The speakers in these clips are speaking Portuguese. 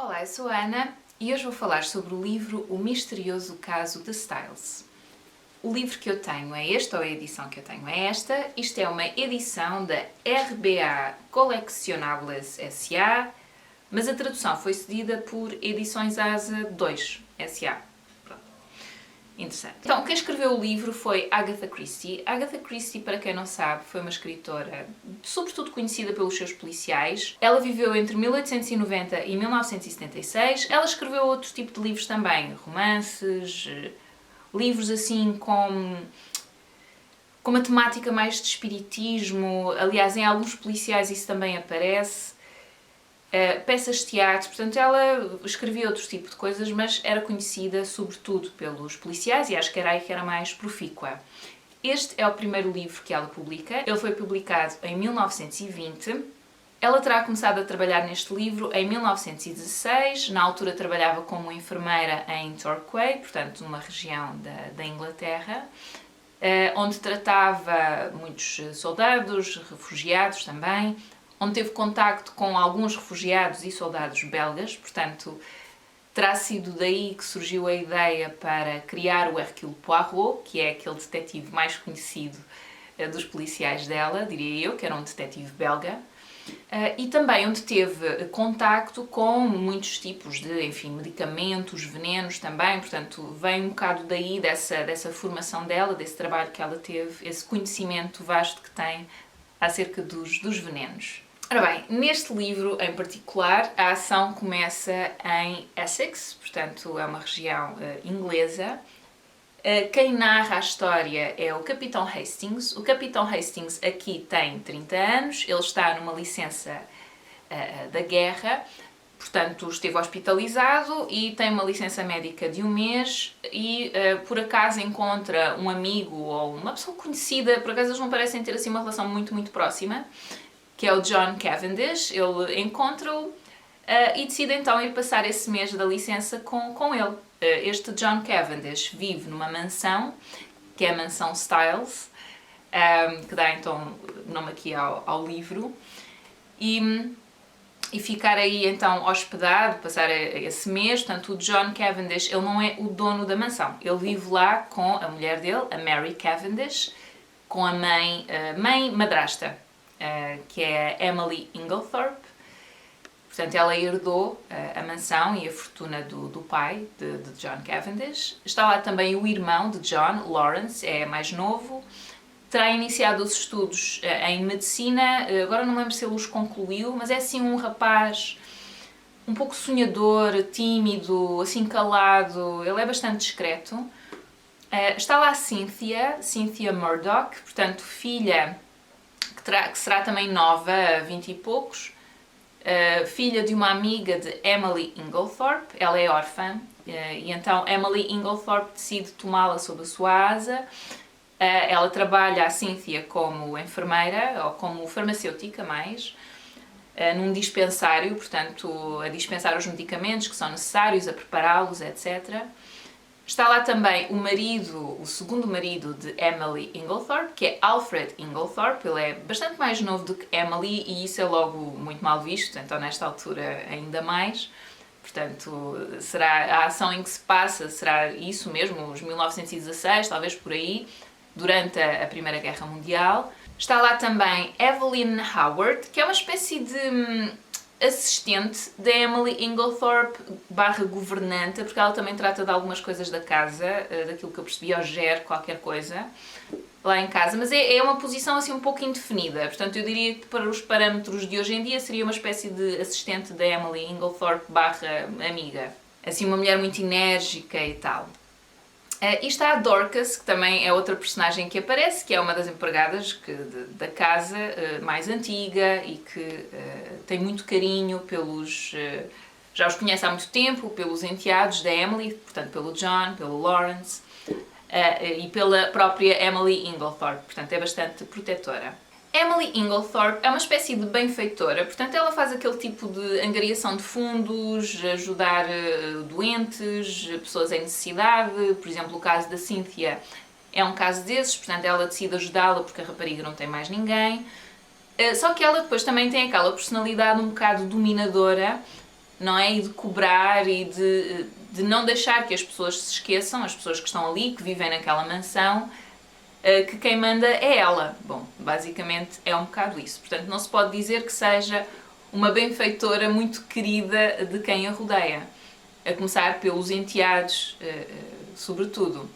Olá, eu sou a Ana e hoje vou falar sobre o livro O Misterioso Caso de Styles. O livro que eu tenho é este, ou a edição que eu tenho é esta. Isto é uma edição da RBA Coleccionables S.A., mas a tradução foi cedida por Edições Asa 2 S.A. Pronto. Interessante. Então, quem escreveu o livro foi Agatha Christie. Agatha Christie, para quem não sabe, foi uma escritora sobretudo conhecida pelos seus policiais. Ela viveu entre 1890 e 1976. Ela escreveu outro tipo de livros também, romances, livros assim com uma temática mais de espiritismo. Aliás, em alguns policiais isso também aparece. Peças de teatro, portanto ela escrevia outro tipo de coisas, mas era conhecida sobretudo pelos policiais e acho que era aí que era mais profícua. Este é o primeiro livro que ela publica, ele foi publicado em 1920. Ela terá começado a trabalhar neste livro em 1916, na altura trabalhava como enfermeira em Torquay, portanto numa região da Inglaterra, onde tratava muitos soldados, refugiados também, onde teve contacto com alguns refugiados e soldados belgas, portanto, terá sido daí que surgiu a ideia para criar o Hercule Poirot, que é aquele detetive mais conhecido dos policiais dela, diria eu, que era um detetive belga, e também onde teve contacto com muitos tipos de, enfim, medicamentos, venenos também, portanto, vem um bocado daí dessa formação dela, desse trabalho que ela teve, esse conhecimento vasto que tem acerca dos venenos. Ora bem, neste livro em particular, a ação começa em Essex, portanto é uma região inglesa. Quem narra a história é o Capitão Hastings. O Capitão Hastings aqui tem 30 anos, ele está numa licença da guerra, portanto esteve hospitalizado e tem uma licença médica de um mês e por acaso encontra um amigo ou uma pessoa conhecida, por acaso eles não parecem ter assim uma relação muito próxima, que é o John Cavendish. Ele encontra-o e decide então ir passar esse mês da licença com ele. Este John Cavendish vive numa mansão, que é a Mansão Styles, que dá então nome aqui ao livro, e ficar aí então hospedado, passar esse mês. Portanto, o John Cavendish, ele não é o dono da mansão, ele vive lá com a mulher dele, a Mary Cavendish, com a mãe madrasta, que é a Emily Inglethorpe. Portanto, ela herdou a mansão e a fortuna do pai de John Cavendish. Está lá também o irmão de John, Lawrence, é mais novo. Terá iniciado os estudos em medicina, agora não lembro se ele os concluiu, mas é assim um rapaz um pouco sonhador, tímido, assim calado, ele é bastante discreto. Está lá a Cynthia Murdoch, portanto filha que será também nova, 20 e poucos, filha de uma amiga de Emily Inglethorpe. Ela é órfã, e então Emily Inglethorpe decide tomá-la sob a sua asa. Ela trabalha, a Cynthia, como enfermeira, ou como farmacêutica mais, num dispensário, portanto a dispensar os medicamentos que são necessários, a prepará-los, etc. Está lá também o segundo marido de Emily Inglethorpe, que é Alfred Inglethorpe. Ele é bastante mais novo do que Emily e isso é logo muito mal visto, então nesta altura ainda mais. Portanto, será a ação em que se passa, será isso mesmo, os 1916, talvez por aí, durante a Primeira Guerra Mundial. Está lá também Evelyn Howard, que é uma espécie de assistente da Emily Inglethorpe / governanta, porque ela também trata de algumas coisas da casa, daquilo que eu percebi, ou gera qualquer coisa lá em casa, mas é uma posição assim um pouco indefinida, portanto eu diria que para os parâmetros de hoje em dia seria uma espécie de assistente da Emily Inglethorpe / amiga, assim uma mulher muito enérgica e tal. E está a Dorcas, que também é outra personagem que aparece, que é uma das empregadas da casa mais antiga e que tem muito carinho pelos... já os conhece há muito tempo, pelos enteados da Emily, portanto pelo John, pelo Lawrence e pela própria Emily Inglethorpe, portanto é bastante protetora. Emily Inglethorpe é uma espécie de benfeitora, portanto ela faz aquele tipo de angariação de fundos, ajudar doentes, pessoas em necessidade. Por exemplo, o caso da Cynthia é um caso desses, portanto ela decide ajudá-la porque a rapariga não tem mais ninguém. Só que ela depois também tem aquela personalidade um bocado dominadora, não é? E de cobrar e de não deixar que as pessoas se esqueçam, as pessoas que estão ali, que vivem naquela mansão, que quem manda é ela. Bom, basicamente é um bocado isso. Portanto, não se pode dizer que seja uma benfeitora muito querida de quem a rodeia. A começar pelos enteados, sobretudo.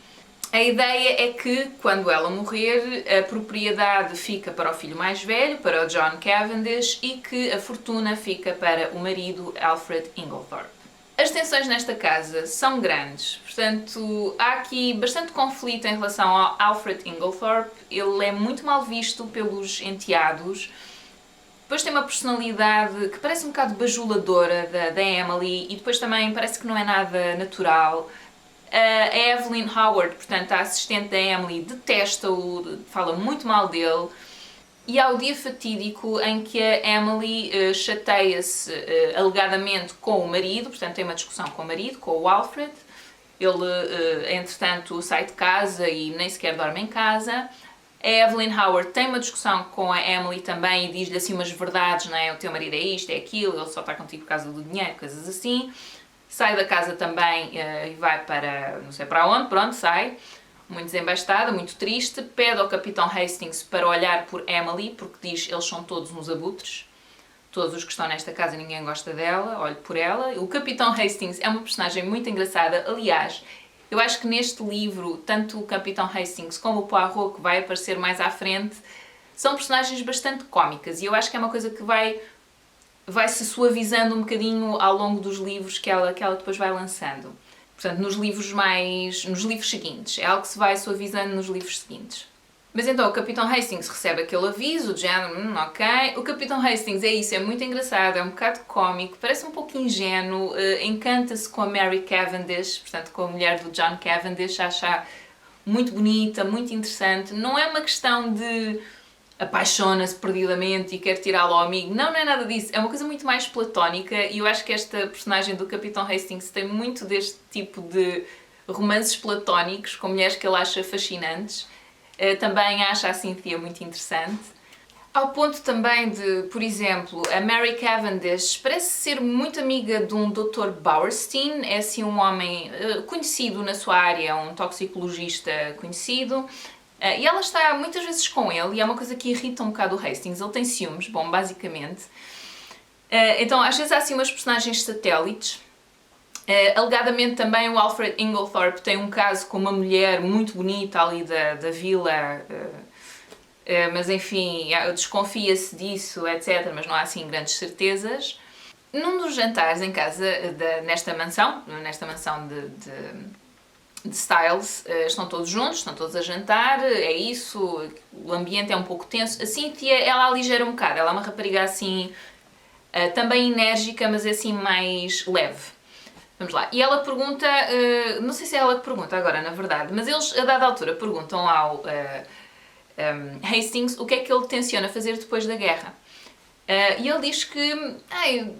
A ideia é que, quando ela morrer, a propriedade fica para o filho mais velho, para o John Cavendish, e que a fortuna fica para o marido Alfred Inglethorpe. As tensões nesta casa são grandes, portanto, há aqui bastante conflito em relação ao Alfred Inglethorpe. Ele é muito mal visto pelos enteados. Depois tem uma personalidade que parece um bocado bajuladora da Emily e depois também parece que não é nada natural. A Evelyn Howard, portanto a assistente da Emily, detesta-o, fala muito mal dele. E há o dia fatídico em que a Emily chateia-se alegadamente com o marido, portanto tem uma discussão com o marido, com o Alfred. Ele, entretanto, sai de casa e nem sequer dorme em casa. A Evelyn Howard tem uma discussão com a Emily também e diz-lhe assim umas verdades, não é? O teu marido é isto, é aquilo, ele só está contigo por causa do dinheiro, coisas assim. Sai da casa também e vai para não sei para onde, pronto, sai. Muito desembastada, muito triste. Pede ao Capitão Hastings para olhar por Emily, porque diz eles são todos uns abutres. Todos os que estão nesta casa ninguém gosta dela, olhe por ela. O Capitão Hastings é uma personagem muito engraçada, aliás, eu acho que neste livro, tanto o Capitão Hastings como o Poirot, que vai aparecer mais à frente, são personagens bastante cómicas e eu acho que é uma coisa que vai se suavizando um bocadinho ao longo dos livros que ela depois vai lançando. Portanto, nos livros seguintes. É algo que se vai suavizando nos livros seguintes. Mas então o Capitão Hastings recebe aquele aviso, de género, ok. O Capitão Hastings é isso, é muito engraçado, é um bocado cómico, parece um pouco ingênuo, encanta-se com a Mary Cavendish, portanto com a mulher do John Cavendish, acha muito bonita, muito interessante. Não é uma questão de apaixona-se perdidamente e quer tirá-lo ao amigo. Não, não é nada disso. É uma coisa muito mais platónica e eu acho que esta personagem do Capitão Hastings tem muito deste tipo de romances platónicos com mulheres que ele acha fascinantes. Também acha a Cynthia muito interessante. Ao ponto também de, por exemplo, a Mary Cavendish parece ser muito amiga de um Dr. Bauerstein, é assim um homem conhecido na sua área, um toxicologista conhecido. E ela está muitas vezes com ele e é uma coisa que irrita um bocado o Hastings. Ele tem ciúmes, bom, basicamente. Então às vezes há assim umas personagens satélites. Alegadamente também o Alfred Inglethorpe tem um caso com uma mulher muito bonita ali da vila, mas enfim, desconfia-se disso, etc. Mas não há assim grandes certezas. Num dos jantares em casa, nesta mansão de Styles, estão todos juntos, estão todos a jantar, é isso, o ambiente é um pouco tenso. A Cynthia, ela aligera um bocado, ela é uma rapariga assim, também enérgica, mas assim mais leve. Vamos lá. E ela pergunta, não sei se é ela que pergunta agora, na verdade, mas eles a dada altura perguntam ao Hastings o que é que ele tenciona fazer depois da guerra. E ele diz que,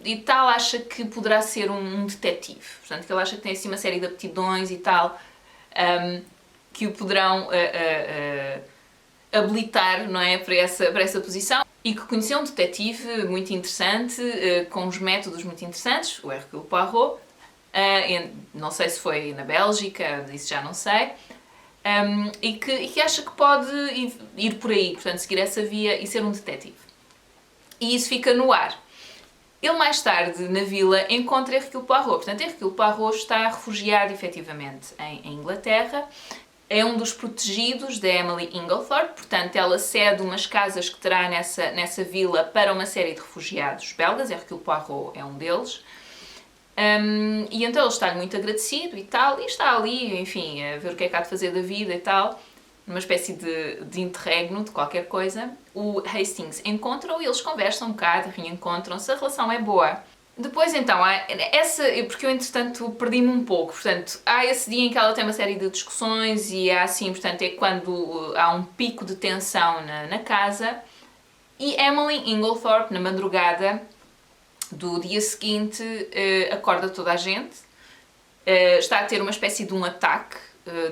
e tal, acha que poderá ser um detetive. Portanto, que ele acha que tem assim uma série de aptidões e tal, que o poderão habilitar, não é, para essa posição. E que conheceu um detetive muito interessante, com uns métodos muito interessantes, o Hercule Poirot. Não sei se foi na Bélgica, isso já não sei. E que acha que pode ir por aí, portanto, seguir essa via e ser um detetive. E isso fica no ar. Ele mais tarde, na vila, encontra Hercule Poirot. Portanto, Hercule Poirot está refugiado, efetivamente, em Inglaterra. É um dos protegidos da Emily Inglethorpe. Portanto, ela cede umas casas que terá nessa vila para uma série de refugiados belgas. Hercule Poirot é um deles. E então ele está-lhe muito agradecido e tal. E está ali, enfim, a ver o que é que há de fazer da vida e tal. Numa espécie de interregno, de qualquer coisa. O Hastings encontra-o e eles conversam um bocado, reencontram-se, a relação é boa. Depois então, porque eu entretanto perdi-me um pouco, portanto, há esse dia em que ela tem uma série de discussões e há assim, portanto, é quando há um pico de tensão na casa e Emily Inglethorpe, na madrugada do dia seguinte, acorda toda a gente, está a ter uma espécie de um ataque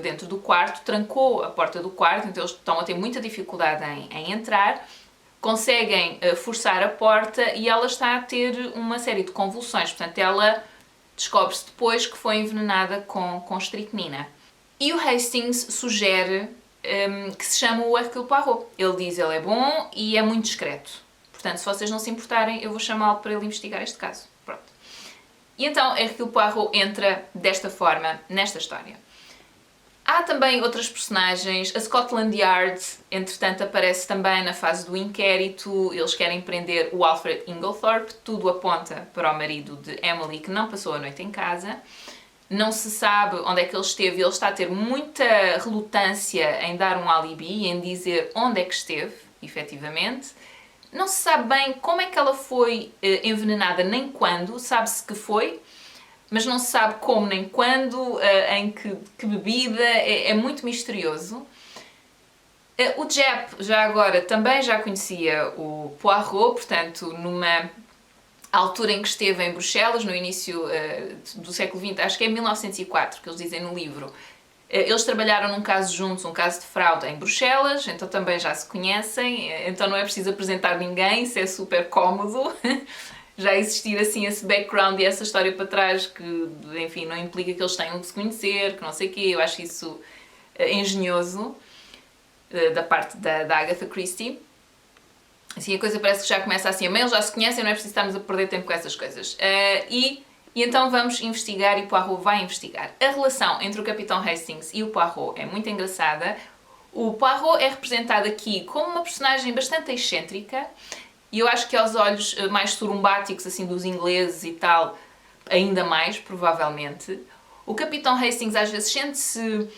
dentro do quarto, trancou a porta do quarto, então eles estão a ter muita dificuldade em entrar. conseguem forçar a porta e ela está a ter uma série de convulsões. Portanto, ela descobre-se depois que foi envenenada com estricnina. E o Hastings sugere que se chama o Hercule Poirot. Ele diz que ele é bom e é muito discreto. Portanto, se vocês não se importarem, eu vou chamá-lo para ele investigar este caso. Pronto. E então Hercule Poirot entra desta forma nesta história. Há também outras personagens. A Scotland Yard, entretanto, aparece também na fase do inquérito. Eles querem prender o Alfred Inglethorpe. Tudo aponta para o marido de Emily, que não passou a noite em casa. Não se sabe onde é que ele esteve. Ele está a ter muita relutância em dar um alibi, em dizer onde é que esteve, efetivamente. Não se sabe bem como é que ela foi envenenada, nem quando. Sabe-se que foi, mas não se sabe como nem quando, em que bebida. É muito misterioso. O Japp, já agora, também já conhecia o Poirot, portanto, numa altura em que esteve em Bruxelas, no início do século XX, acho que é 1904, que eles dizem no livro. Eles trabalharam num caso juntos, um caso de fraude em Bruxelas, então também já se conhecem, então não é preciso apresentar ninguém, isso é super cómodo. Já existir assim esse background e essa história para trás que, enfim, não implica que eles tenham de se conhecer, que não sei o quê, eu acho isso engenhoso da parte da Agatha Christie. Assim, a coisa parece que já começa assim, mas eles já se conhecem, não é preciso estarmos a perder tempo com essas coisas. E então vamos investigar e Poirot vai investigar. A relação entre o Capitão Hastings e o Poirot é muito engraçada. O Poirot é representado aqui como uma personagem bastante excêntrica e eu acho que aos olhos mais sorumbáticos assim, dos ingleses e tal, ainda mais, provavelmente. O Capitão Hastings às vezes sente-se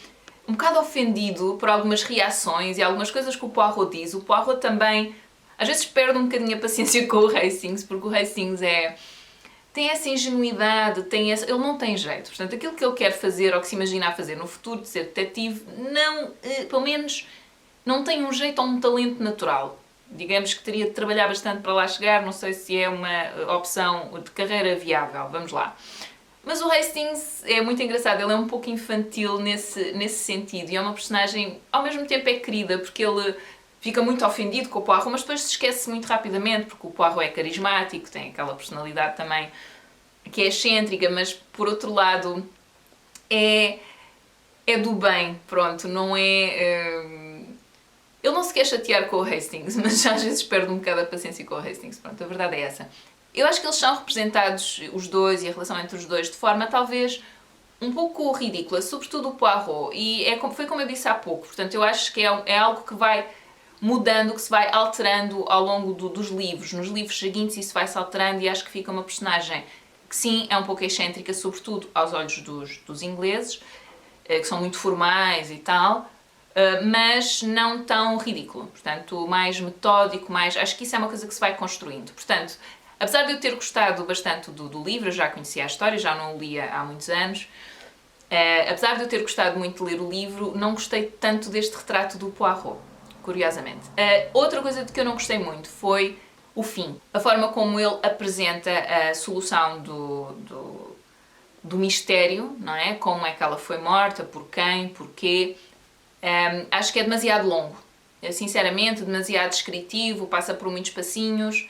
um bocado ofendido por algumas reações e algumas coisas que o Poirot diz. O Poirot também às vezes perde um bocadinho a paciência com o Hastings, porque o Hastings tem essa ingenuidade, ele não tem jeito. Portanto, aquilo que ele quer fazer ou que se imagina a fazer no futuro, de ser detetive, não, pelo menos não tem um jeito ou um talento natural. Digamos que teria de trabalhar bastante para lá chegar, não sei se é uma opção de carreira viável, vamos lá. Mas o Hastings é muito engraçado, ele é um pouco infantil nesse sentido e é uma personagem, ao mesmo tempo é querida, porque ele fica muito ofendido com o Poirot, mas depois se esquece muito rapidamente, porque o Poirot é carismático, tem aquela personalidade também que é excêntrica, mas por outro lado é do bem, pronto, não é... Ele não se quer chatear com o Hastings, mas às vezes perde um bocado a paciência com o Hastings, pronto, a verdade é essa. Eu acho que eles são representados, os dois, e a relação entre os dois, de forma talvez um pouco ridícula, sobretudo o Poirot, e foi como eu disse há pouco, portanto eu acho que é algo que vai mudando, que se vai alterando ao longo dos livros. Nos livros seguintes isso vai-se alterando e acho que fica uma personagem que sim, é um pouco excêntrica, sobretudo aos olhos dos ingleses, que são muito formais e tal, mas não tão ridículo. Portanto, mais metódico, acho que isso é uma coisa que se vai construindo. Portanto, apesar de eu ter gostado bastante do livro, eu já conhecia a história, já não o lia há muitos anos, apesar de eu ter gostado muito de ler o livro, não gostei tanto deste retrato do Poirot. Curiosamente. Outra coisa de que eu não gostei muito foi o fim. A forma como ele apresenta a solução do mistério, não é? Como é que ela foi morta, por quem, porquê. Acho que é demasiado longo. Sinceramente, demasiado descritivo, passa por muitos passinhos.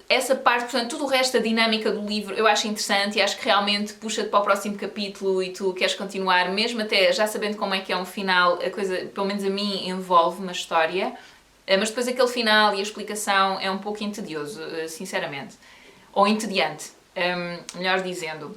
Essa parte, portanto, tudo o resto, a dinâmica do livro, eu acho interessante e acho que realmente puxa-te para o próximo capítulo e tu queres continuar, mesmo até já sabendo como é que é um final, a coisa, pelo menos a mim, envolve uma história, mas depois aquele final e a explicação é um pouco entedioso, sinceramente. Ou entediante, melhor dizendo.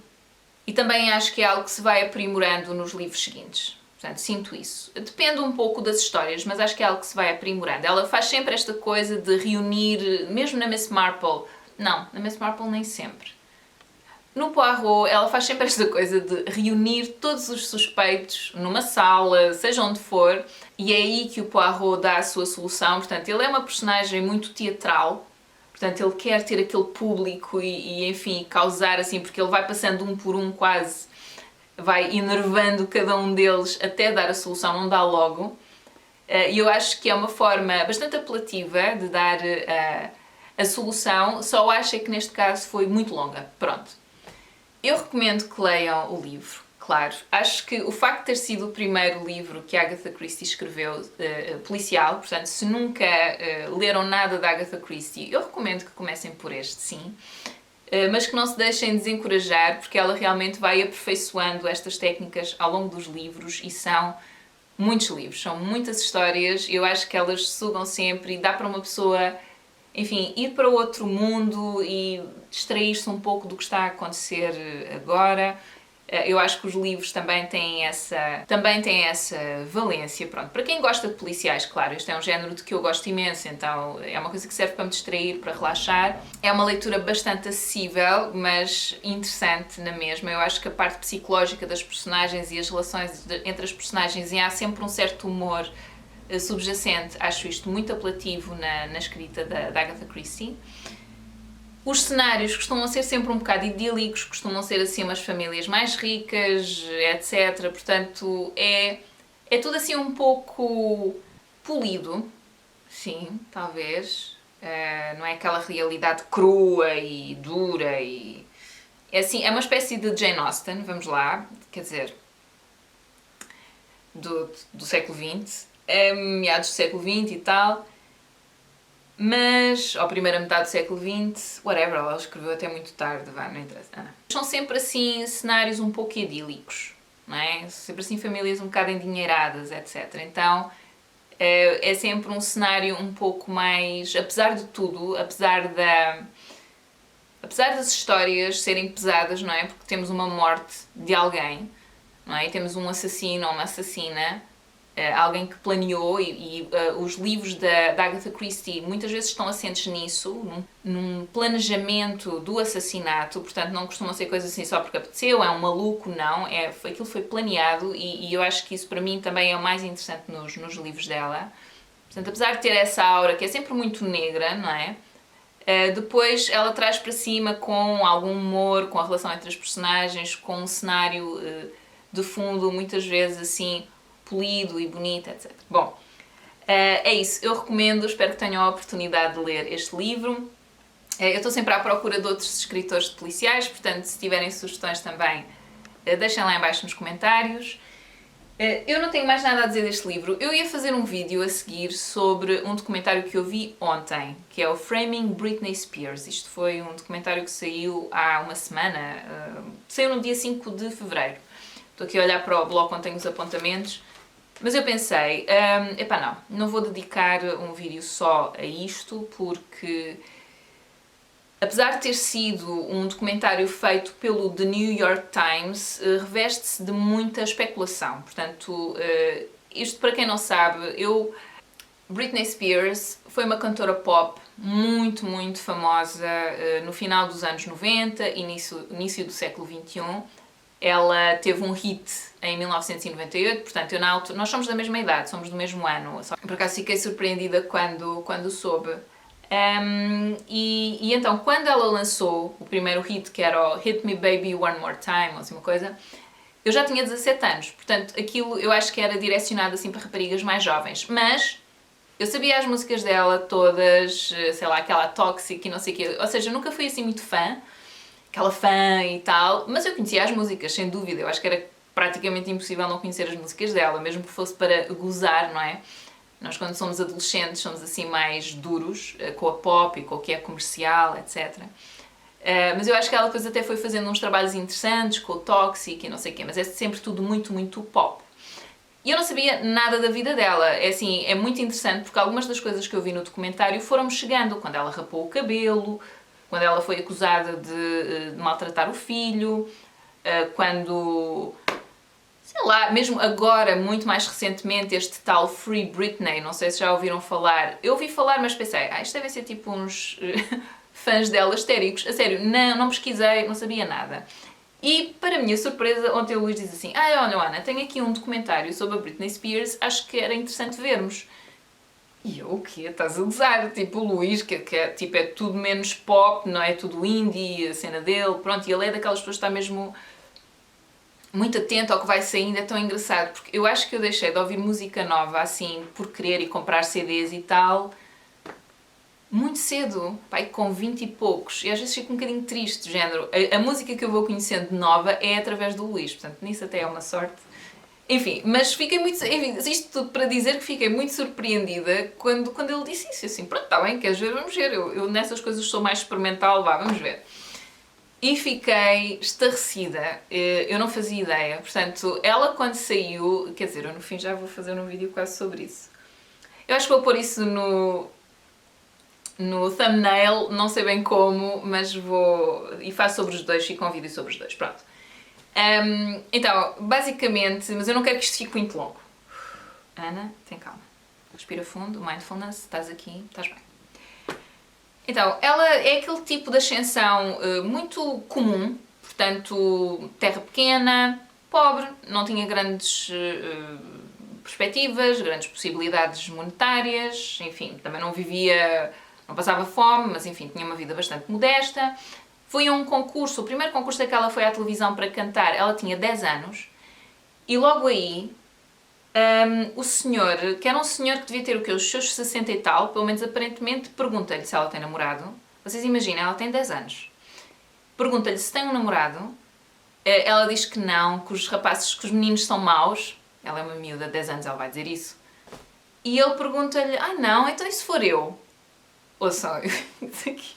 E também acho que é algo que se vai aprimorando nos livros seguintes. Portanto, sinto isso. Depende um pouco das histórias, mas acho que é algo que se vai aprimorando. Ela faz sempre esta coisa de reunir, mesmo na Miss Marple, não, na Miss Marple nem sempre. No Poirot, ela faz sempre esta coisa de reunir todos os suspeitos numa sala, seja onde for, e é aí que o Poirot dá a sua solução. Portanto, ele é uma personagem muito teatral, portanto, ele quer ter aquele público e enfim, causar assim, porque ele vai passando um por um quase, vai enervando cada um deles até dar a solução, não dá logo. E eu acho que é uma forma bastante apelativa de dar a solução, só acho que neste caso foi muito longa. Pronto. Eu recomendo que leiam o livro. claro. Acho que o facto de ter sido o primeiro livro que a Agatha Christie escreveu policial, portanto, se nunca leram nada da Agatha Christie, eu recomendo que comecem por este, sim. Mas que não se deixem desencorajar, porque ela realmente vai aperfeiçoando estas técnicas ao longo dos livros e são muitos livros, são muitas histórias. Eu acho que elas sugam sempre e dá para uma pessoa, enfim, ir para outro mundo e distrair-se um pouco do que está a acontecer agora. Eu acho que os livros também têm essa valência. Pronto, para quem gosta de policiais, claro, este é um género de que eu gosto imenso, então é uma coisa que serve para me distrair, para relaxar. É uma leitura bastante acessível, mas interessante na mesma. Eu acho que a parte psicológica das personagens e as relações entre as personagens, e há sempre um certo humor subjacente, acho isto muito apelativo na escrita da Agatha Christie. Os cenários costumam ser sempre um bocado idílicos, costumam ser assim umas famílias mais ricas, etc. Portanto, é tudo assim um pouco polido, sim, talvez. Não é aquela realidade crua e dura e... É assim, é uma espécie de Jane Austen, vamos lá, quer dizer, do século XX, meados do século XX e tal. Mas, ou primeira metade do século XX, whatever, ela escreveu até muito tarde, não interessa. São sempre assim cenários um pouco idílicos, não é? Sempre assim famílias um bocado endinheiradas, etc. Então é sempre um cenário um pouco mais, apesar de tudo, apesar das histórias serem pesadas, não é? Porque temos uma morte de alguém, não é? E temos um assassino ou uma assassina, alguém que planeou e os livros da Agatha Christie muitas vezes estão assentes nisso, num planejamento do assassinato, portanto não costumam ser coisas assim só porque apeteceu, é um maluco, não, aquilo foi planeado e eu acho que isso para mim também é o mais interessante nos livros dela. Portanto, apesar de ter essa aura que é sempre muito negra, não é? Depois ela traz para cima com algum humor, com a relação entre as personagens, com um cenário de fundo muitas vezes assim polido e bonito, etc. Bom, é isso. Eu recomendo, espero que tenham a oportunidade de ler este livro. Eu estou sempre à procura de outros escritores de policiais, portanto, se tiverem sugestões também, deixem lá em baixo nos comentários. Eu não tenho mais nada a dizer deste livro. Eu ia fazer um vídeo a seguir sobre um documentário que eu vi ontem, que é o Framing Britney Spears. Isto foi um documentário que saiu há uma semana, saiu no dia 5 de fevereiro. Estou aqui a olhar para o bloco onde tenho os apontamentos. Mas eu pensei, não vou dedicar um vídeo só a isto, porque apesar de ter sido um documentário feito pelo The New York Times, reveste-se de muita especulação. Portanto, isto para quem não sabe, Britney Spears foi uma cantora pop muito, muito famosa no final dos anos 90, início do século XXI. Ela teve um hit em 1998, portanto, nós somos da mesma idade, somos do mesmo ano. Por acaso fiquei surpreendida quando soube. E então, quando ela lançou o primeiro hit, que era o Hit Me Baby One More Time, ou assim uma coisa, eu já tinha 17 anos, portanto, aquilo eu acho que era direcionado assim para raparigas mais jovens, mas eu sabia as músicas dela todas, sei lá, aquela Toxic e não sei o quê, ou seja, nunca fui assim muito fã, aquela fã e tal, mas eu conhecia as músicas, sem dúvida. Eu acho que era praticamente impossível não conhecer as músicas dela, mesmo que fosse para gozar, não é? Nós, quando somos adolescentes, somos assim mais duros com a pop e com o que é comercial, etc. Mas eu acho que ela depois até foi fazendo uns trabalhos interessantes com o Toxic e não sei o quê, mas é sempre tudo muito, muito pop. E eu não sabia nada da vida dela. É assim, é muito interessante porque algumas das coisas que eu vi no documentário foram-me chegando, quando ela rapou o cabelo, quando ela foi acusada de maltratar o filho, quando, sei lá, mesmo agora, muito mais recentemente, este tal Free Britney, não sei se já ouviram falar. Eu ouvi falar, mas pensei, isto devem ser tipo uns fãs dela histéricos. A sério, não pesquisei, não sabia nada. E, para a minha surpresa, ontem o Luís disse assim, olha Ana, tenho aqui um documentário sobre a Britney Spears, acho que era interessante vermos. E eu, o quê? Estás a gozar? Tipo, o Luís, que tipo, é tudo menos pop, não é? Tudo indie, a cena dele, pronto, e ele é daquelas pessoas que está mesmo muito atento ao que vai saindo, é tão engraçado, porque eu acho que eu deixei de ouvir música nova, assim, por querer e comprar CDs e tal, muito cedo, pai, com 20 e poucos, e às vezes fico um bocadinho triste, do género. A música que eu vou conhecendo de nova é através do Luís, portanto, nisso até é uma sorte. Enfim, mas fiquei muito... Enfim, isto tudo para dizer que fiquei muito surpreendida quando ele disse isso. Assim, pronto, está bem, queres ver? Vamos ver. Eu nessas coisas sou mais experimental, vá, vamos ver. E fiquei estarrecida. Eu não fazia ideia. Portanto, ela quando saiu... Quer dizer, eu no fim já vou fazer um vídeo quase sobre isso. Eu acho que vou pôr isso no thumbnail, não sei bem como, mas vou... E faço sobre os dois, fica um vídeo sobre os dois, pronto. Então, basicamente, mas eu não quero que isto fique muito longo. Ana, tem calma. Respira fundo, mindfulness, estás aqui, estás bem. Então, ela é aquele tipo de ascensão muito comum, portanto, terra pequena, pobre, não tinha grandes perspectivas, grandes possibilidades monetárias, enfim, também não vivia, não passava fome, mas enfim, tinha uma vida bastante modesta. Foi a um concurso, o primeiro concurso é que ela foi à televisão para cantar, ela tinha 10 anos, e logo aí, o senhor, que era um senhor que devia ter o quê? Os seus 60 e tal, pelo menos aparentemente, pergunta-lhe se ela tem namorado. Vocês imaginem, ela tem 10 anos. Pergunta-lhe se tem um namorado, ela diz que não, que os rapazes, que os meninos são maus, ela é uma miúda de 10 anos, ela vai dizer isso. E ele pergunta-lhe, não, então e se for eu? Ouçam, isso aqui...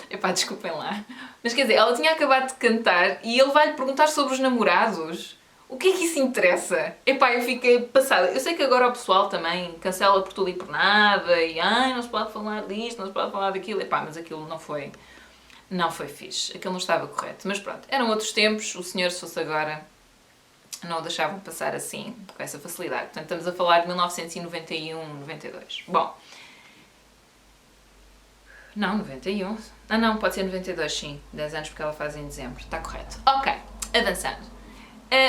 Epá, desculpem lá. Mas quer dizer, ela tinha acabado de cantar e ele vai-lhe perguntar sobre os namorados. O que é que isso interessa? Epá, eu fiquei passada. Eu sei que agora o pessoal também cancela por tudo e por nada e não se pode falar disto, não se pode falar daquilo. Epá, mas aquilo não foi fixe. Aquilo não estava correto. Mas pronto, eram outros tempos. O senhor, se fosse agora, não o deixavam passar assim, com essa facilidade. Portanto, estamos a falar de 1991, 92. Bom... Não, 91. Não, pode ser 92, sim. 10 anos porque ela faz em dezembro. Está correto. Ok, avançando.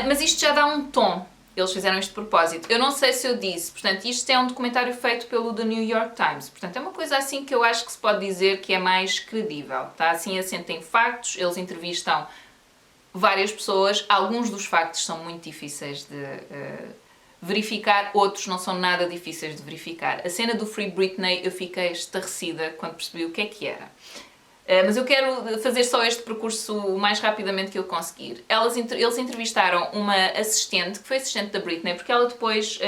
Mas isto já dá um tom. Eles fizeram isto de propósito. Eu não sei se eu disse. Portanto, isto é um documentário feito pelo The New York Times. Portanto, é uma coisa assim que eu acho que se pode dizer que é mais credível. Está assim assente em factos. Eles entrevistam várias pessoas. Alguns dos factos são muito difíceis de... verificar, outros não são nada difíceis de verificar. A cena do Free Britney eu fiquei estarrecida quando percebi o que é que era. Mas eu quero fazer só este percurso o mais rapidamente que eu conseguir. Eles entrevistaram uma assistente, que foi assistente da Britney, porque ela depois...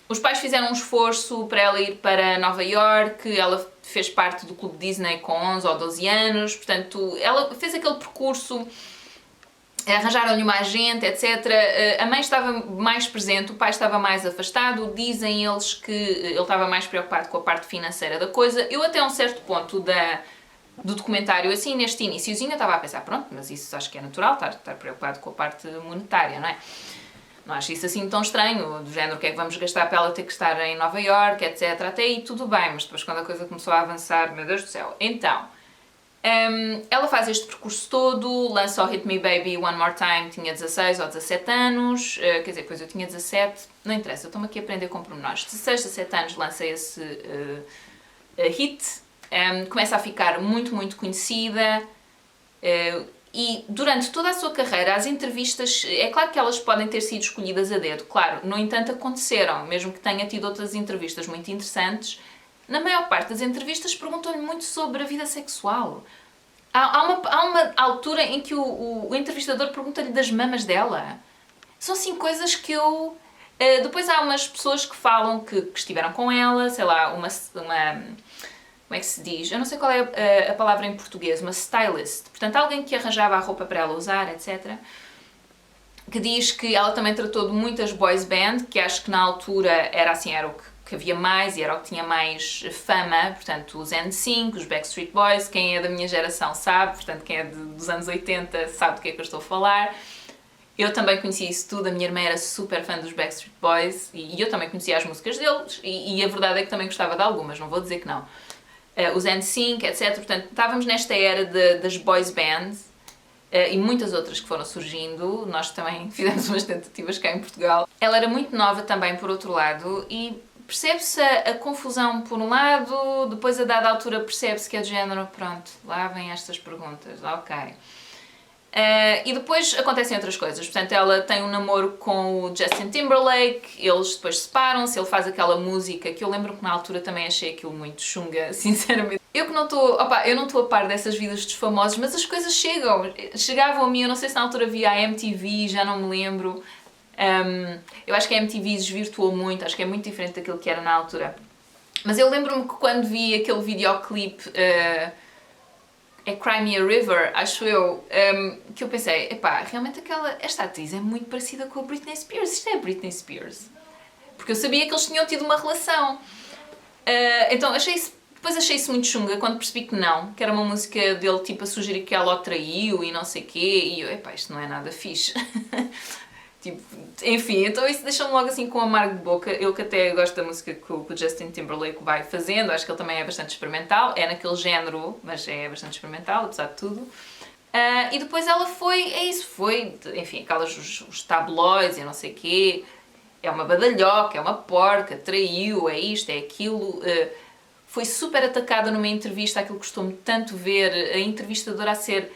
os pais fizeram um esforço para ela ir para Nova York, ela fez parte do Clube Disney com 11 ou 12 anos, portanto, ela fez aquele percurso... Arranjaram-lhe uma agente, etc. A mãe estava mais presente, o pai estava mais afastado. Dizem eles que ele estava mais preocupado com a parte financeira da coisa. Eu até um certo ponto do documentário, assim, neste iniciozinho, eu estava a pensar, pronto, mas isso acho que é natural, estar preocupado com a parte monetária, não é? Não acho isso assim tão estranho, do género, o que é que vamos gastar para ela ter que estar em Nova Iorque, etc. Até aí tudo bem, mas depois quando a coisa começou a avançar, meu Deus do céu. Então... ela faz este percurso todo, lança o Hit Me Baby One More Time, tinha 16 ou 17 anos, quer dizer, depois eu tinha 17, não interessa, eu estou-me aqui a aprender com pormenores. 16, 17 anos lança esse hit, começa a ficar muito, muito conhecida e durante toda a sua carreira as entrevistas, é claro que elas podem ter sido escolhidas a dedo, claro, no entanto aconteceram, mesmo que tenha tido outras entrevistas muito interessantes. Na maior parte das entrevistas perguntam-lhe muito sobre a vida sexual. Há uma altura em que o entrevistador pergunta-lhe das mamas dela. São assim coisas que eu... depois há umas pessoas que falam que estiveram com ela, sei lá, uma... Como é que se diz? Eu não sei qual é a palavra em português, uma stylist. Portanto, alguém que arranjava a roupa para ela usar, etc. Que diz que ela também tratou de muitas boys band, que acho que na altura era assim, era o que havia mais e era o que tinha mais fama, portanto os NSYNC, os Backstreet Boys, quem é da minha geração sabe, portanto quem é dos anos 80 sabe do que é que eu estou a falar. Eu também conhecia isso tudo, a minha irmã era super fã dos Backstreet Boys e eu também conhecia as músicas deles e a verdade é que também gostava de algumas, não vou dizer que não. Os NSYNC, etc. Portanto, estávamos nesta era das boys bands e muitas outras que foram surgindo, nós também fizemos umas tentativas cá em Portugal. Ela era muito nova também, por outro lado, e percebe-se a confusão por um lado, depois a dada altura percebe-se que é de género, pronto, lá vêm estas perguntas, ok. E depois acontecem outras coisas, portanto ela tem um namoro com o Justin Timberlake, eles depois separam-se, ele faz aquela música que eu lembro que na altura também achei aquilo muito chunga, sinceramente. Eu que não estou, eu não estou a par dessas vidas dos famosos, mas as coisas chegavam a mim, eu não sei se na altura via a MTV, já não me lembro. Eu acho que a MTV desvirtuou muito, acho que é muito diferente daquilo que era na altura. Mas eu lembro-me que quando vi aquele videoclipe, é Cry Me a River, acho eu, que eu pensei, epá, realmente esta atriz é muito parecida com a Britney Spears, isto é a Britney Spears. Porque eu sabia que eles tinham tido uma relação. Então depois achei isso muito chunga quando percebi que não, que era uma música dele tipo a sugerir que ela o traiu e não sei o quê, e eu, epá, isto não é nada fixe. Tipo, enfim, então isso deixou-me logo assim com um amargo de boca. Eu que até gosto da música que o Justin Timberlake vai fazendo, acho que ele também é bastante experimental, é naquele género, mas é bastante experimental, apesar de tudo. E depois ela foi, enfim, os tabloides e não sei o quê, é uma badalhoca, é uma porca, traiu, é isto, é aquilo. Foi super atacada numa entrevista, aquilo que costumo tanto ver, a entrevistadora a ser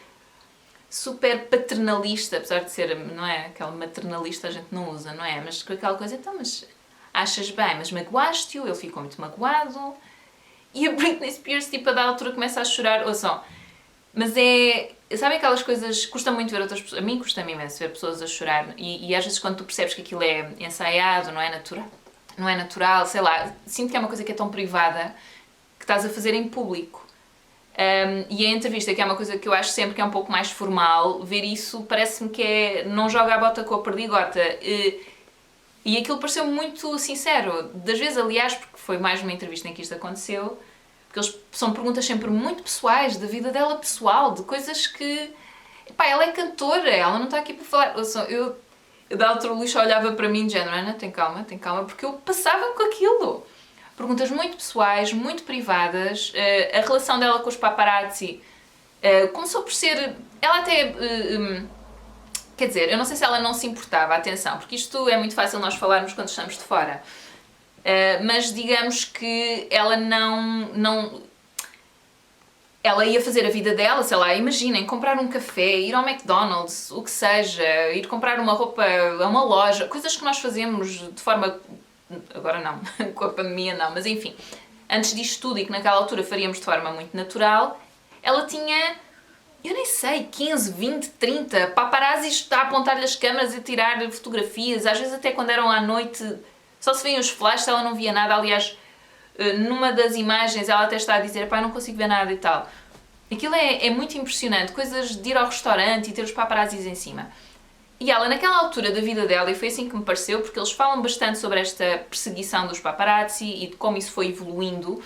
super paternalista, apesar de ser, não é, aquela maternalista a gente não usa, não é? Mas com aquela coisa, então, mas achas bem, mas magoaste-o, ele ficou muito magoado. E a Britney Spears, tipo, a da altura começa a chorar, ouçam, mas sabem aquelas coisas, custa muito ver outras pessoas, a mim custa-me imenso ver pessoas a chorar, e às vezes quando tu percebes que aquilo é ensaiado, não é natural, sei lá, sinto que é uma coisa que é tão privada que estás a fazer em público. E a entrevista, que é uma coisa que eu acho sempre que é um pouco mais formal, ver isso parece-me que não joga a bota com a perdigota. E aquilo pareceu-me muito sincero. Das vezes, aliás, porque foi mais uma entrevista em que isto aconteceu, porque são perguntas sempre muito pessoais, da vida dela pessoal, de coisas que... Epá, ela é cantora, ela não está aqui para falar... Eu da altura o Luís olhava para mim de género, Ana, tem calma, porque eu passava com aquilo. Perguntas muito pessoais, muito privadas. A relação dela com os paparazzi começou por ser... Ela até... quer dizer, eu não sei se ela não se importava, atenção, porque isto é muito fácil nós falarmos quando estamos de fora. Mas digamos que ela ela ia fazer a vida dela, sei lá, imaginem, comprar um café, ir ao McDonald's, o que seja, ir comprar uma roupa a uma loja, coisas que nós fazemos de forma... Agora não, com a pandemia não, mas enfim, antes disto tudo e que naquela altura faríamos de forma muito natural, ela tinha, eu nem sei, 15, 20, 30 paparazzis a apontar-lhe as câmaras e a tirar fotografias, às vezes até quando eram à noite, só se vêem os flashes, ela não via nada, aliás, numa das imagens ela até está a dizer, pá, não consigo ver nada e tal. Aquilo é muito impressionante, coisas de ir ao restaurante e ter os paparazzis em cima. E ela, naquela altura da vida dela, e foi assim que me pareceu, porque eles falam bastante sobre esta perseguição dos paparazzi e de como isso foi evoluindo.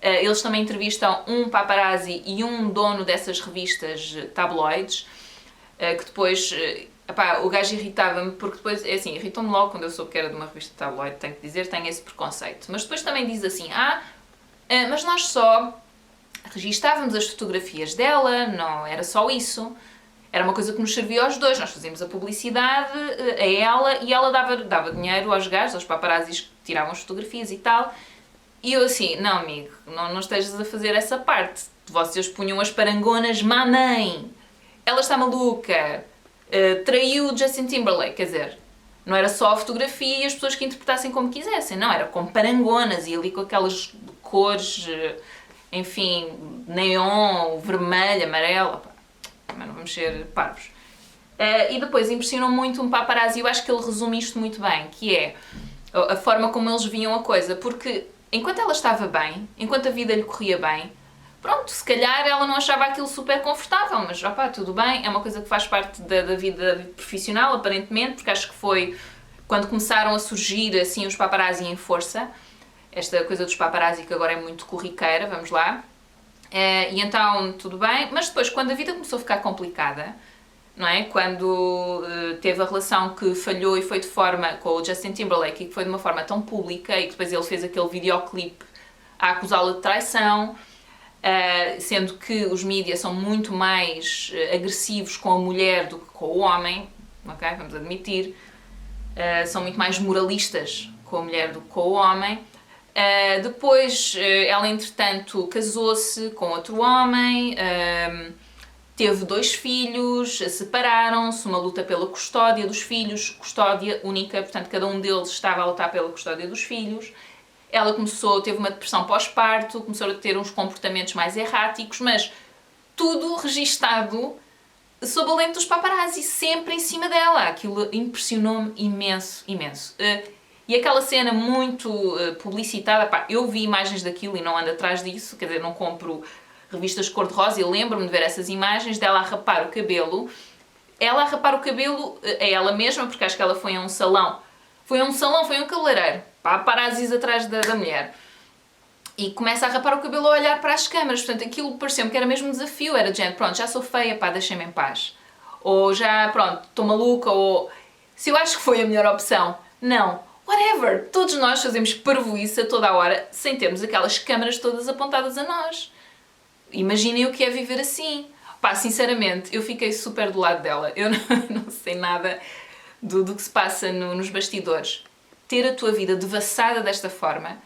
Eles também entrevistam um paparazzi e um dono dessas revistas tabloides, que depois, o gajo irritava-me, porque depois, é assim, irritou-me logo quando eu soube que era de uma revista tabloide, tenho que dizer, tenho esse preconceito. Mas depois também diz assim, mas nós só registávamos as fotografias dela, não era só isso. Era uma coisa que nos servia aos dois, nós fazíamos a publicidade a ela e ela dava dinheiro aos gajos, aos paparazzis que tiravam as fotografias e tal. E eu assim, não amigo, não estejas a fazer essa parte. Vocês punham as parangonas, mamãe, ela está maluca, traiu o Justin Timberlake, quer dizer, não era só a fotografia e as pessoas que interpretassem como quisessem, não, era com parangonas e ali com aquelas cores, enfim, neon, vermelho, amarelo, mas não vamos ser parvos. E depois impressionou muito um paparazzi, eu acho que ele resume isto muito bem, que é a forma como eles viam a coisa, porque enquanto ela estava bem, enquanto a vida lhe corria bem, pronto, se calhar ela não achava aquilo super confortável, mas tudo bem, é uma coisa que faz parte da vida profissional, aparentemente, porque acho que foi quando começaram a surgir assim os paparazzi em força, esta coisa dos paparazzi que agora é muito corriqueira, vamos lá. E então tudo bem, mas depois quando a vida começou a ficar complicada, não é? Quando teve a relação que falhou e foi de forma com o Justin Timberlake e que foi de uma forma tão pública e que depois ele fez aquele videoclipe a acusá-la de traição, sendo que os mídias são muito mais agressivos com a mulher do que com o homem, ok? Vamos admitir, são muito mais moralistas com a mulher do que com o homem. Depois ela entretanto casou-se com outro homem, teve 2 filhos, separaram-se, uma luta pela custódia dos filhos, custódia única, portanto cada um deles estava a lutar pela custódia dos filhos. Ela teve uma depressão pós-parto, começou a ter uns comportamentos mais erráticos, mas tudo registado sob a lente dos paparazzi, sempre em cima dela. Aquilo impressionou-me imenso, imenso. E aquela cena muito publicitada, pá, eu vi imagens daquilo e não ando atrás disso, quer dizer, não compro revistas cor-de-rosa, eu lembro-me de ver essas imagens dela a rapar o cabelo. Ela a rapar o cabelo a ela mesma, porque acho que ela foi a um salão. Foi um cabeleireiro. Paparazzis atrás da mulher. E começa a rapar o cabelo a olhar para as câmaras. Portanto, aquilo pareceu-me que era mesmo um desafio. Era de gente, pronto, já sou feia, pá, deixem-me em paz. Ou já, pronto, estou maluca, ou... Se eu acho que foi a melhor opção, não. Whatever. Todos nós fazemos parvoíce a toda a hora, sem termos aquelas câmaras todas apontadas a nós. Imaginem o que é viver assim. Pá, sinceramente, eu fiquei super do lado dela. Eu não sei nada do que se passa nos bastidores. Ter a tua vida devassada desta forma,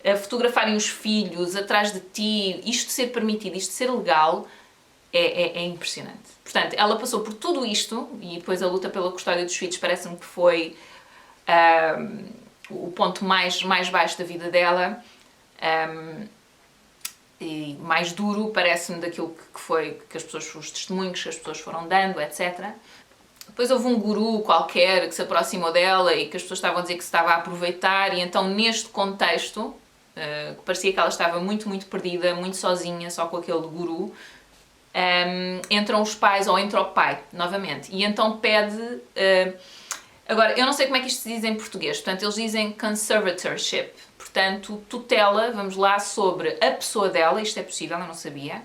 a fotografarem os filhos atrás de ti, isto ser permitido, isto ser legal, é impressionante. Portanto, ela passou por tudo isto, e depois a luta pela custódia dos filhos parece-me que foi o ponto mais baixo da vida dela. E mais duro parece-me daquilo que as pessoas, os testemunhos que as pessoas foram dando, etc. Depois houve um guru qualquer que se aproximou dela e que as pessoas estavam a dizer que se estava a aproveitar, e então neste contexto, que parecia que ela estava muito, muito perdida, muito sozinha, só com aquele guru, entram os pais, ou entra o pai, novamente, e então pede... agora, eu não sei como é que isto se diz em português, portanto eles dizem conservatorship, portanto, tutela, vamos lá, sobre a pessoa dela, isto é possível, eu não sabia,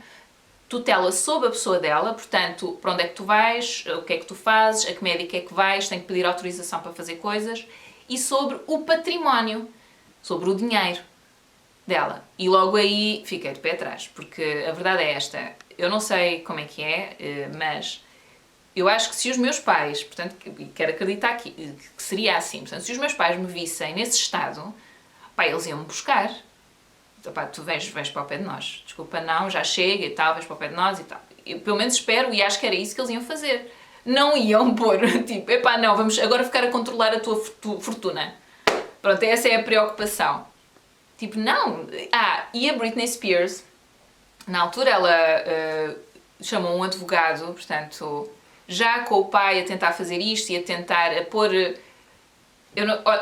tutela sobre a pessoa dela, portanto, para onde é que tu vais, o que é que tu fazes, a que médico é que vais, tem que pedir autorização para fazer coisas, e sobre o património, sobre o dinheiro dela. E logo aí fiquei de pé atrás, porque a verdade é esta, eu não sei como é que é, mas eu acho que se os meus pais, portanto, quero acreditar que seria assim, portanto, se os meus pais me vissem nesse estado, pá, eles iam-me buscar. Então, pá, tu vens para o pé de nós. Desculpa, não, já chega e tal, vens para o pé de nós e tal. Eu, pelo menos espero, e acho que era isso que eles iam fazer. Não iam pôr, tipo, epá, não, vamos agora ficar a controlar a tua fortuna. Pronto, essa é a preocupação. Tipo, não. E a Britney Spears, na altura ela chamou um advogado, portanto, já com o pai a tentar fazer isto e a tentar pôr...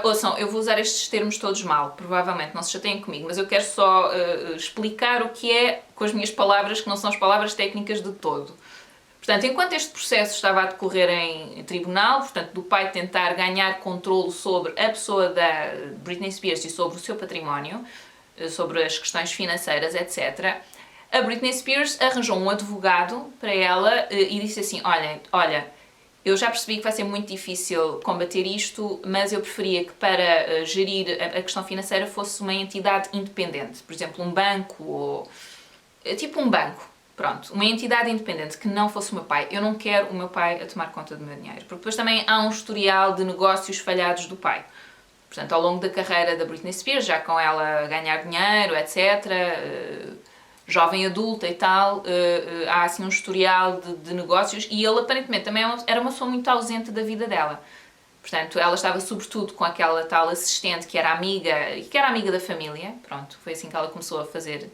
Ouçam, eu vou usar estes termos todos mal, provavelmente, não se chateiem comigo, mas eu quero só explicar o que é com as minhas palavras, que não são as palavras técnicas de todo. Portanto, enquanto este processo estava a decorrer em tribunal, portanto, do pai tentar ganhar controle sobre a pessoa da Britney Spears e sobre o seu património, sobre as questões financeiras, etc., a Britney Spears arranjou um advogado para ela e disse assim, olha, eu já percebi que vai ser muito difícil combater isto, mas eu preferia que para gerir a questão financeira fosse uma entidade independente. Por exemplo, um banco ou... tipo um banco. Pronto, uma entidade independente que não fosse o meu pai. Eu não quero o meu pai a tomar conta do meu dinheiro. Porque depois também há um historial de negócios falhados do pai. Portanto, ao longo da carreira da Britney Spears, já com ela a ganhar dinheiro, etc., jovem adulta e tal, há assim um historial de negócios, e ele aparentemente também era uma pessoa muito ausente da vida dela. Portanto, ela estava sobretudo com aquela tal assistente que era amiga da família. Pronto, foi assim que ela começou a fazer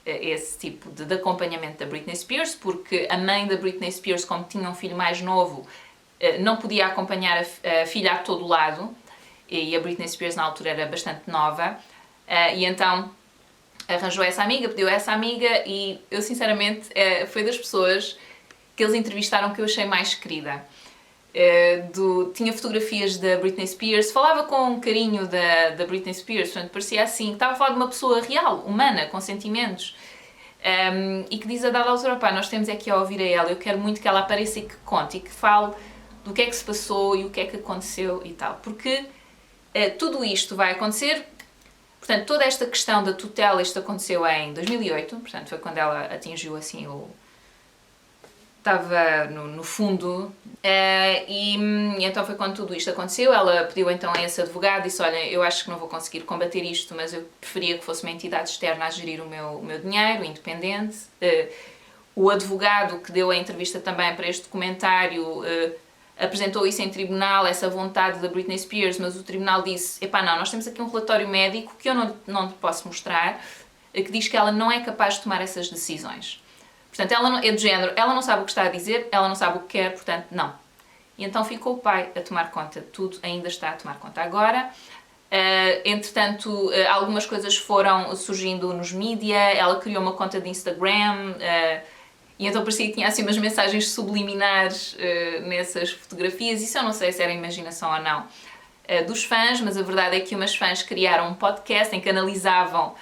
esse tipo de acompanhamento da Britney Spears, porque a mãe da Britney Spears, como tinha um filho mais novo, não podia acompanhar a filha a todo lado, e a Britney Spears na altura era bastante nova, e então arranjou essa amiga, pediu essa amiga, e eu sinceramente foi das pessoas que eles entrevistaram que eu achei mais querida. Tinha fotografias da Britney Spears, falava com carinho da Britney Spears, portanto parecia assim, estava a falar de uma pessoa real, humana, com sentimentos, e que diz a dada altura, pá, nós temos aqui a ouvir a ela, eu quero muito que ela apareça e que conte, e que fale do que é que se passou e o que é que aconteceu e tal, porque tudo isto vai acontecer. Portanto, toda esta questão da tutela, isto aconteceu em 2008, portanto foi quando ela atingiu assim estava no fundo, e então foi quando tudo isto aconteceu. Ela pediu então a esse advogado e disse, olha, eu acho que não vou conseguir combater isto, mas eu preferia que fosse uma entidade externa a gerir o meu dinheiro, independente. O advogado que deu a entrevista também para este documentário apresentou isso em tribunal, essa vontade da Britney Spears, mas o tribunal disse, epá, não, nós temos aqui um relatório médico que eu não te posso mostrar, que diz que ela não é capaz de tomar essas decisões. Portanto, ela não, é do género, ela não sabe o que está a dizer, ela não sabe o que quer, portanto, não. E então ficou o pai a tomar conta de tudo, ainda está a tomar conta agora. Entretanto, algumas coisas foram surgindo nos mídia, ela criou uma conta de Instagram, e então parecia que tinha assim umas mensagens subliminares nessas fotografias. Isso eu não sei se era imaginação ou não dos fãs, mas a verdade é que umas fãs criaram um podcast em que analisavam,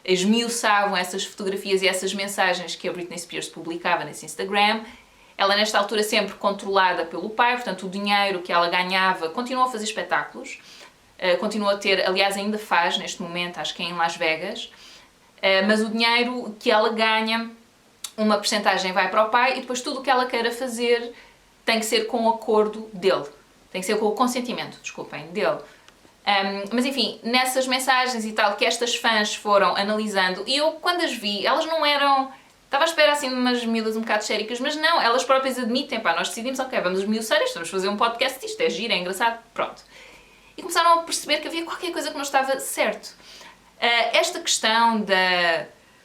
esmiuçavam essas fotografias e essas mensagens que a Britney Spears publicava nesse Instagram. Ela nesta altura sempre controlada pelo pai, portanto o dinheiro que ela ganhava, continuou a fazer espetáculos, continua a ter, aliás ainda faz neste momento, acho que é em Las Vegas, mas o dinheiro que ela ganha, uma percentagem vai para o pai e depois tudo o que ela queira fazer tem que ser com o acordo dele. Tem que ser com o consentimento, desculpem, dele. Mas enfim, nessas mensagens e tal que estas fãs foram analisando, e eu quando as vi, elas não eram... Estava à espera assim de umas miúdas um bocado histéricas, mas não, elas próprias admitem, pá, nós decidimos, ok, vamos esmiuçar isto, vamos fazer um podcast disto, é giro, é engraçado, pronto. E começaram a perceber que havia qualquer coisa que não estava certo. Esta questão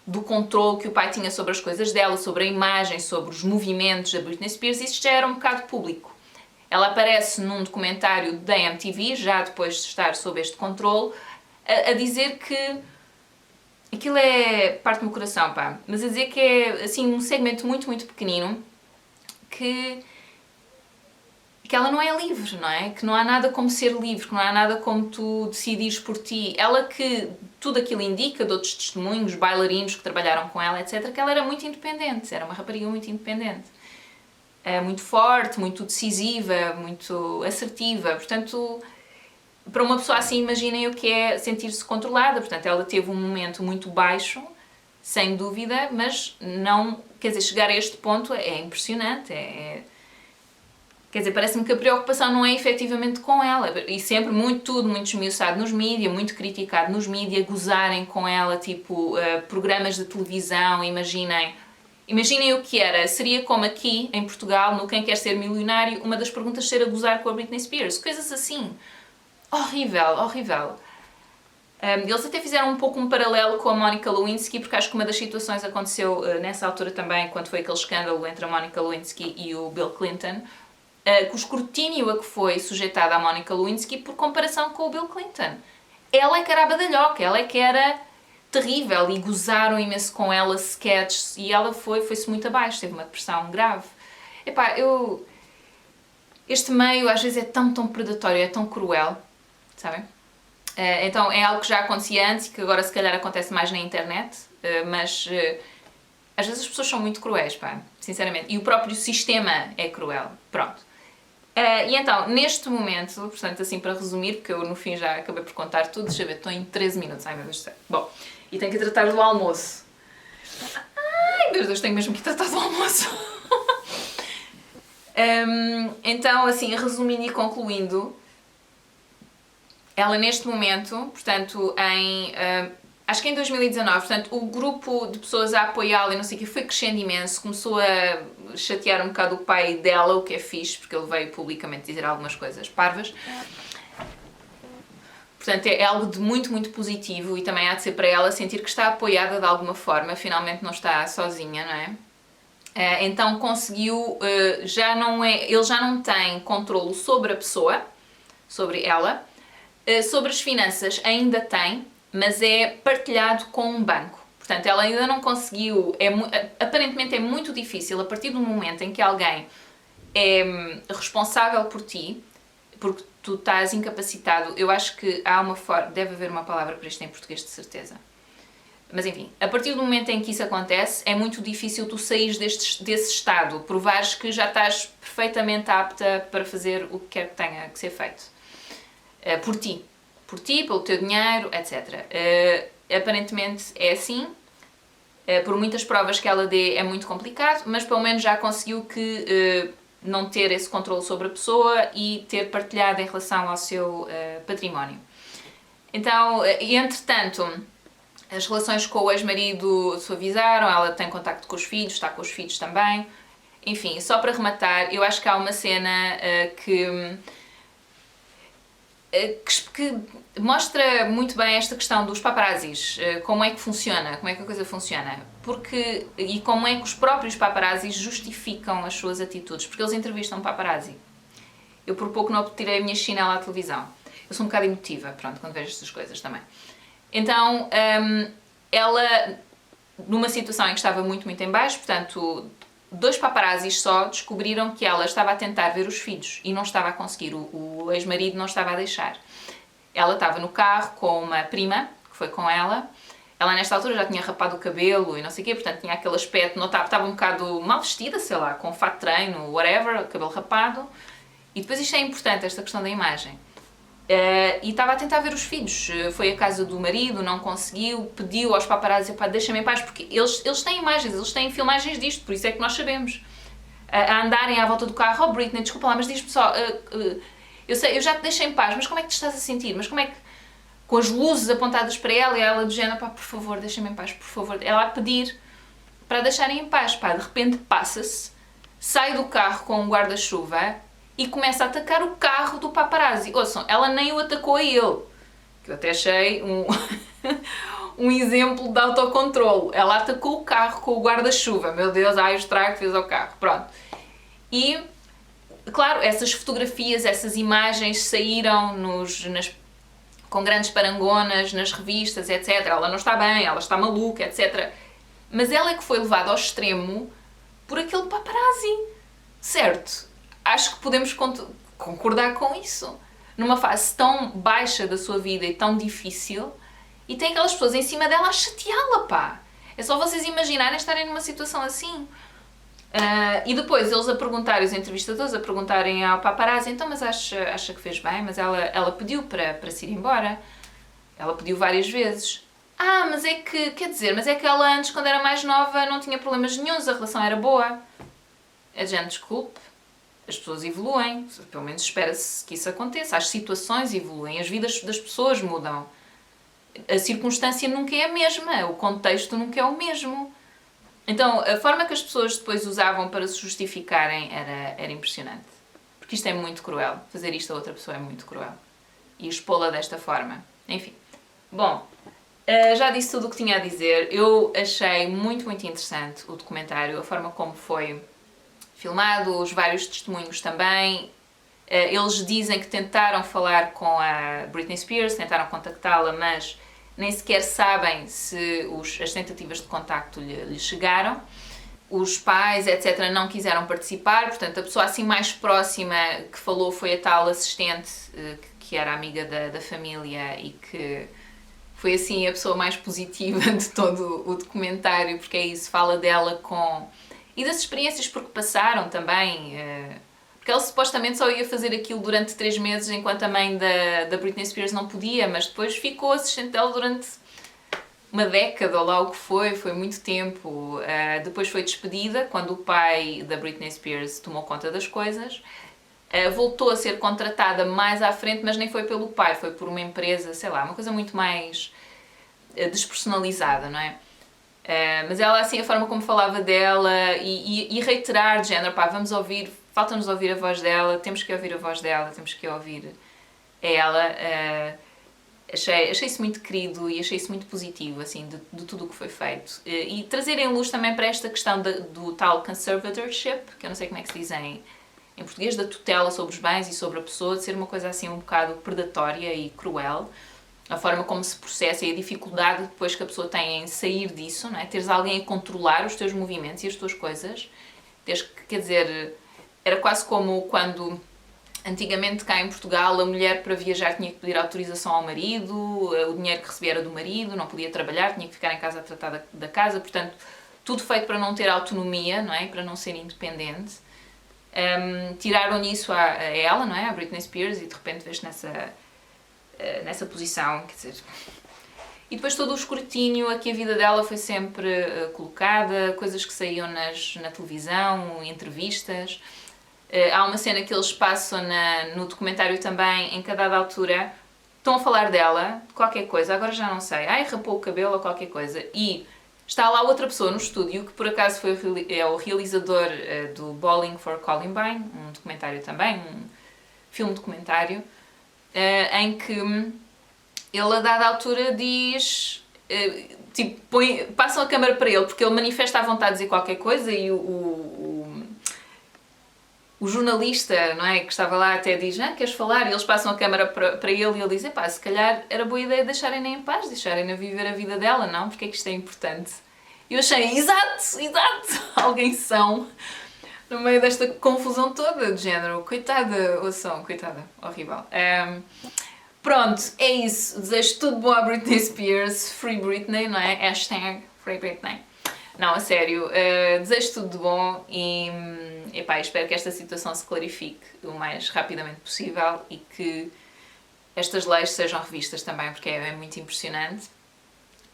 do controle que o pai tinha sobre as coisas dela, sobre a imagem, sobre os movimentos da Britney Spears, isto já era um bocado público. Ela aparece num documentário da MTV, já depois de estar sob este controle, a dizer que aquilo parte do meu coração, pá, mas a dizer que é assim um segmento muito, muito pequenino, que ela não é livre, não é? Que não há nada como ser livre, que não há nada como tu decidires por ti. Ela que tudo aquilo indica, de outros testemunhos, bailarinos que trabalharam com ela, etc., que ela era muito independente, era uma rapariga muito independente. Muito forte, muito decisiva, muito assertiva. Portanto, para uma pessoa assim, imaginem o que é sentir-se controlada. Portanto, ela teve um momento muito baixo, sem dúvida, mas não... Quer dizer, chegar a este ponto é impressionante, Quer dizer, parece-me que a preocupação não é efetivamente com ela. E sempre muito esmiuçado nos mídias, muito criticado nos mídias, gozarem com ela, tipo, programas de televisão, Imaginem o que era. Seria como aqui, em Portugal, no Quem Quer Ser Milionário, uma das perguntas ser a gozar com a Britney Spears. Coisas assim. Horrível, horrível. Eles até fizeram um pouco um paralelo com a Monica Lewinsky, porque acho que uma das situações aconteceu nessa altura também, quando foi aquele escândalo entre a Monica Lewinsky e o Bill Clinton, com o escrutínio a que foi sujeitada a Monica Lewinsky por comparação com o Bill Clinton. Ela é que era a badalhoca, ela é que era terrível e gozaram imenso com ela sketches e ela foi-se muito abaixo, teve uma depressão grave. Epá, este meio às vezes é tão predatório, é tão cruel, sabem? Então é algo que já acontecia antes e que agora se calhar acontece mais na internet, mas às vezes as pessoas são muito cruéis, pá, sinceramente. E o próprio sistema é cruel, pronto. E então, neste momento, portanto, assim para resumir, porque eu no fim já acabei por contar tudo, deixa eu ver, estou em 13 minutos, ai meu Deus do céu. Bom, e tenho que tratar do almoço. Ai meu Deus, tenho mesmo que tratar do almoço. Então, assim, resumindo e concluindo, ela neste momento, portanto, acho que em 2019, portanto, o grupo de pessoas a apoiá-la e não sei o que foi crescendo imenso, começou a chatear um bocado o pai dela, o que é fixe, porque ele veio publicamente dizer algumas coisas parvas. Portanto, é algo de muito positivo e também há de ser para ela sentir que está apoiada de alguma forma, finalmente não está sozinha, não é? Então conseguiu, ele já não tem controle sobre a pessoa, sobre ela, sobre as finanças ainda tem, mas é partilhado com um banco. Portanto, ela ainda não conseguiu, aparentemente é muito difícil, a partir do momento em que alguém é responsável por ti, porque tu estás incapacitado, eu acho que há uma forma, deve haver uma palavra para isto em português de certeza. Mas enfim, a partir do momento em que isso acontece, é muito difícil tu saís desse estado, provares que já estás perfeitamente apta para fazer o que quer que tenha que ser feito. Por ti, pelo teu dinheiro, etc. Aparentemente é assim, por muitas provas que ela dê é muito complicado, mas pelo menos já conseguiu que não ter esse controle sobre a pessoa e ter partilhado em relação ao seu património. Então, entretanto, As relações com o ex-marido suavizaram, ela tem contacto com os filhos, está com os filhos também. Enfim, só para rematar, eu acho que há uma cena que mostra muito bem esta questão dos paparazzis, como é que funciona, como é que a coisa funciona, e como é que os próprios paparazzis justificam as suas atitudes, porque eles entrevistam um paparazzi. Eu por pouco não tirei a minha chinela à televisão. Eu sou um bocado emotiva, pronto, quando vejo estas coisas também. Então, ela, numa situação em que estava muito, muito em baixo, portanto, 2 paparazzis só descobriram que ela estava a tentar ver os filhos e não estava a conseguir, o ex-marido não estava a deixar. Ela estava no carro com uma prima, que foi com ela. Ela nesta altura já tinha rapado o cabelo e não sei o quê, portanto tinha aquele aspecto, estava um bocado mal vestida, sei lá, com fato de treino, whatever, cabelo rapado. E depois isto é importante, esta questão da imagem. E estava a tentar ver os filhos. Foi à casa do marido, não conseguiu, pediu aos paparazzi, pá, deixa-me em paz, porque eles têm imagens, eles têm filmagens disto, por isso é que nós sabemos. A andarem à volta do carro, oh Britney, desculpa lá, mas diz-me só, eu sei, eu já te deixei em paz, mas como é que te estás a sentir? Mas como é que... Com as luzes apontadas para ela e ela do género, pá, por favor, deixa-me em paz, por favor. Ela a pedir para deixarem em paz, pá, de repente passa-se, sai do carro com um guarda-chuva e começa a atacar o carro do paparazzi. Ouçam, ela nem o atacou a ele, que eu até achei um exemplo de autocontrolo. Ela atacou o carro com o guarda-chuva. Meu Deus, ai, o estrago que fez ao carro. Pronto. E, claro, essas fotografias, essas imagens saíram com grandes parangonas nas revistas, etc. Ela não está bem, ela está maluca, etc. Mas ela é que foi levada ao extremo por aquele paparazzi. Certo? Acho que podemos concordar com isso. Numa fase tão baixa da sua vida e tão difícil, e tem aquelas pessoas em cima dela a chateá-la, pá. É só vocês imaginarem estarem numa situação assim. E depois eles a perguntarem, os entrevistadores a perguntarem ao paparazzi, então, mas acha que fez bem? Mas ela pediu para se ir embora. Ela pediu várias vezes. Mas é que, quer dizer, mas é que ela antes, quando era mais nova, não tinha problemas nenhuns, a relação era boa. A gente, desculpe, as pessoas evoluem, pelo menos espera-se que isso aconteça. As situações evoluem, as vidas das pessoas mudam. A circunstância nunca é a mesma, o contexto nunca é o mesmo. Então, a forma que as pessoas depois usavam para se justificarem era impressionante. Porque isto é muito cruel. Fazer isto a outra pessoa é muito cruel. E expô-la desta forma. Enfim. Bom, já disse tudo o que tinha a dizer. Eu achei muito, muito interessante o documentário, a forma como foi filmado, os vários testemunhos também. Eles dizem que tentaram falar com a Britney Spears, tentaram contactá-la, mas nem sequer sabem se as tentativas de contacto lhe chegaram. Os pais, etc., não quiseram participar, portanto, a pessoa assim mais próxima que falou foi a tal assistente, que era amiga da família e que foi assim a pessoa mais positiva de todo o documentário, porque é isso, fala dela e das experiências por que passaram também. Porque ela supostamente só ia fazer aquilo durante 3 meses, enquanto a mãe da Britney Spears não podia, mas depois ficou assistente dela durante uma década ou lá o que foi muito tempo. Depois foi despedida, quando o pai da Britney Spears tomou conta das coisas. Voltou a ser contratada mais à frente, mas nem foi pelo pai, foi por uma empresa, sei lá, uma coisa muito mais despersonalizada, não é? Mas ela, assim, a forma como falava dela e reiterar de género, pá, vamos ouvir, falta-nos ouvir a voz dela, temos que ouvir a voz dela, temos que ouvir ela. Achei isso muito querido e achei isso muito positivo, assim, de tudo o que foi feito. E trazerem luz também para esta questão do tal conservatorship, que eu não sei como é que se diz em português, da tutela sobre os bens e sobre a pessoa, de ser uma coisa assim um bocado predatória e cruel. A forma como se processa e a dificuldade depois que a pessoa tem em sair disso, não é? Teres alguém a controlar os teus movimentos e as tuas coisas. Quer dizer, era quase como quando antigamente cá em Portugal a mulher para viajar tinha que pedir autorização ao marido, o dinheiro que recebia era do marido, não podia trabalhar, tinha que ficar em casa a tratar da casa, portanto, tudo feito para não ter autonomia, não é? Para não ser independente. Tiraram-lhe isso a ela, não é? A Britney Spears, e de repente vês nessa posição, quer dizer... E depois todo o escrutínio a que a vida dela foi sempre colocada, coisas que saíam na televisão, entrevistas. Há uma cena que eles passam no documentário também, em que a dada altura estão a falar dela, de qualquer coisa, agora já não sei, ai, rapou o cabelo ou qualquer coisa, e está lá outra pessoa no estúdio, que por acaso é o realizador do Bowling for Columbine, um documentário também, um filme documentário, em que ele a dada altura diz, tipo, passam a câmara para ele, porque ele manifesta a vontade de dizer qualquer coisa e o jornalista, não é, que estava lá até diz, queres falar? E eles passam a câmara para ele e ele diz, epá, se calhar era boa ideia deixarem-na em paz, deixarem-na viver a vida dela, não? Porque é que isto é importante? E eu achei, exato, alguém são, no meio desta confusão toda, de género, coitada, ouçam, coitada, horrível. Pronto, é isso, desejo tudo bom à Britney Spears, Free Britney, não é? Hashtag Free Britney. Não, a sério, desejo tudo de bom e epá, espero que esta situação se clarifique o mais rapidamente possível e que estas leis sejam revistas também, porque é muito impressionante.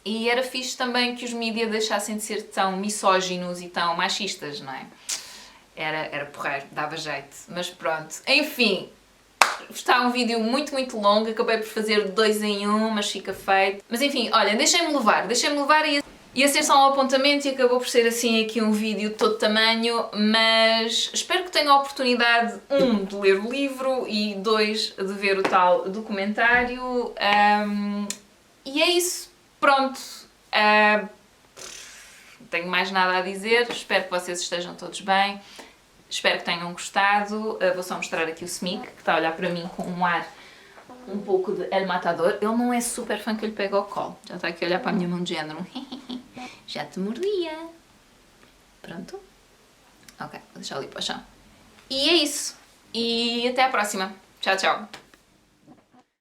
E era fixe também que os mídias deixassem de ser tão misóginos e tão machistas, não é? Era porreiro, dava jeito. Mas pronto, enfim, está um vídeo muito longo, acabei por fazer 2 em 1, mas fica feito. Mas enfim, olha, deixem-me levar e ia ser só um apontamento e acabou por ser assim aqui um vídeo de todo tamanho, mas espero que tenham a oportunidade, 1, de ler o livro e 2, de ver o tal documentário. E é isso, pronto. Não tenho mais nada a dizer, espero que vocês estejam todos bem, espero que tenham gostado. Vou só mostrar aqui o Smic, que está a olhar para mim com um ar um pouco de El Matador. Ele não é super fã que eu lhe pegue ao colo, já está aqui a olhar para a minha mão de género. Já te mordia. Pronto. Ok, vou deixar ali para o chão. E é isso. E até à próxima. Tchau, tchau.